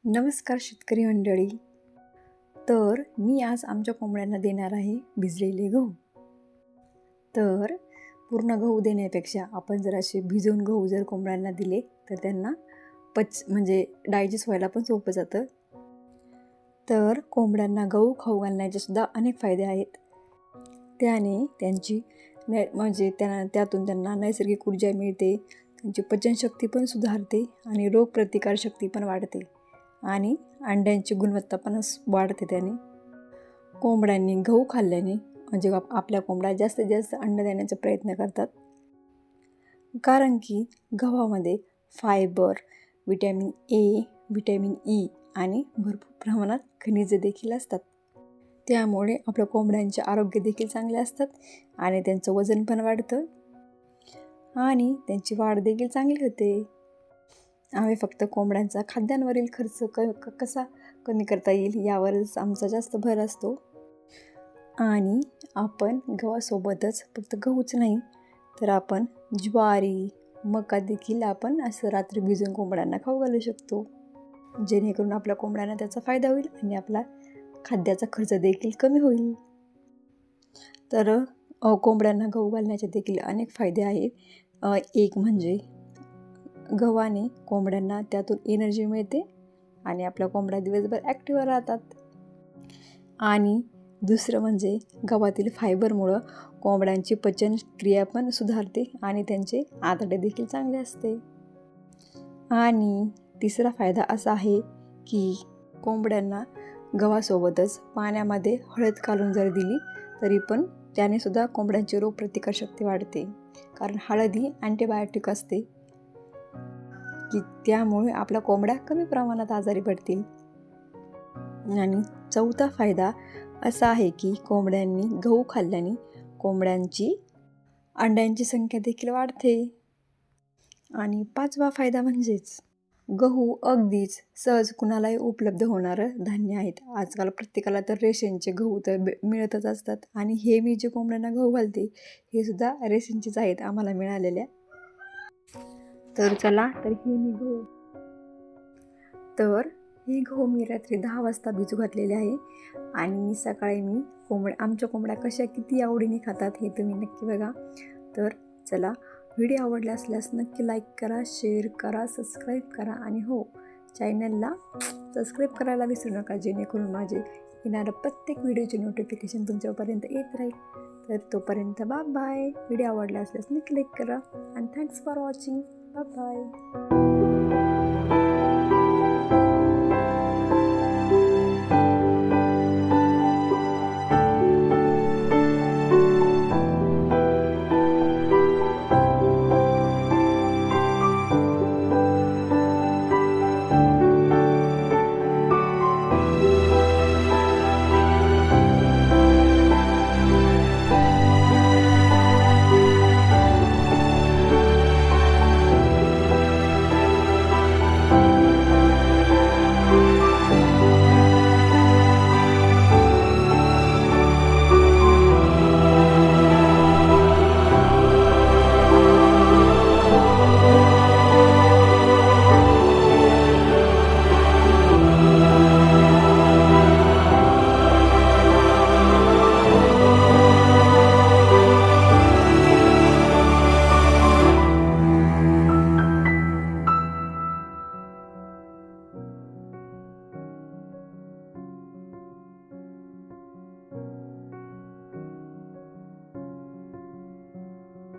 नमस्कार शेतकरी मंडळी. तर मी आज आमच्या कोंबड्यांना देणार आहे भिजलेले गहू. तर पूर्ण गहू देण्यापेक्षा आपण जर असे भिजवून गहू जर कोंबड्यांना दिले तर त्यांना म्हणजे डायजेस्ट व्हायला पण सोपं जातं. तर कोंबड्यांना गहू खाऊ घालण्याचे सुद्धा अनेक फायदे आहेत. त्याने त्यांची त्यातून त्यांना नैसर्गिक ऊर्जा मिळते, त्यांची पचनशक्ती पण सुधारते आणि रोगप्रतिकारशक्ती पण वाढते आणि अंड्यांची गुणवत्ता पण वाढते. त्याने कोंबड्यांनी गहू खाल्ल्याने म्हणजे आपल्या कोंबड्या जास्तीत जास्त अंडे देण्याचा प्रयत्न करतात, कारण की गव्हामध्ये fibre, vitamin A, vitamin E आणि भरपूर प्रमाणात खनिजे देखील असतात. त्यामुळे आपल्या कोंबड्यांचे आरोग्य देखील चांगले असतात आणि त्यांचं वजन पण वाढतं आणि त्यांची वाढ देखील चांगली होते. आम्ही फक्त कोंबड्यांचा खाद्यांवरील खर्च कसा कमी करता येईल यावरच आमचा जास्त भर असतो. आणि आपण गव्हासोबतच फक्त गहूच नाही तर आपण ज्वारी, मका देखील आपण असं रात्री भिजून कोंबड्यांना खाऊ घालू शकतो, जेणेकरून आपल्या कोंबड्यांना त्याचा फायदा होईल आणि आपला खाद्याचा खर्च देखील कमी होईल. तर कोंबड्यांना गहू घालण्याचे देखील अनेक फायदे आहेत. एक म्हणजे गव्हाने कोंबड्यांना त्यातून एनर्जी मिळते आणि आपल्या कोंबड्या दिवसभर ॲक्टिव्ह राहतात. आणि दुसरं म्हणजे गव्हातील फायबरमुळं कोंबड्यांची पचनक्रिया पण सुधारते आणि त्यांचे आतडे देखील चांगले असते. आणि तिसरा फायदा असा आहे की कोंबड्यांना गव्हासोबतच पाण्यामध्ये हळद घालून जर दिली तरी पण त्याने सुद्धा कोंबड्यांची रोगप्रतिकारशक्ती वाढते, कारण हळद ही अँटीबायोटिक असते की त्यामुळे आपल्या कोंबड्या कमी प्रमाणात आजारी पडतील. आणि चौथा फायदा असा आहे की कोंबड्यांनी गहू खाल्ल्याने कोंबड्यांची अंड्यांची संख्या देखील वाढते. आणि पाचवा फायदा म्हणजेच गहू अगदीच सहज कुणालाही उपलब्ध होणारं धान्य आहेत. आजकाल प्रत्येकाला तर रेशनचे गहू तर मिळतच असतात आणि हे मी जे कोंबड्यांना गहू घालते हे सुद्धा रेशनचेच आहेत आम्हाला मिळालेल्या. तर चला, तर हे गहू मी रात्री 10 वाजता भिजू घातलेले आहे आणि सकाळी आमच्या कोंबड्या कशा किती आवडीने खातात हे तुम्ही नक्की बघा. तर चला, व्हिडिओ आवडला असल्यास नक्की लाईक करा, शेअर करा, सबस्क्राईब करा आणि हो, चॅनलला सबस्क्राईब करायला विसरू नका, जेणेकरून माझे येणारं प्रत्येक व्हिडिओचे नोटिफिकेशन तुमच्यापर्यंत येत राहील. तर तोपर्यंत बाय. व्हिडिओ आवडला असल्यास नक्की लाईक करा आणि थँक्स फॉर वॉचिंग. बाय.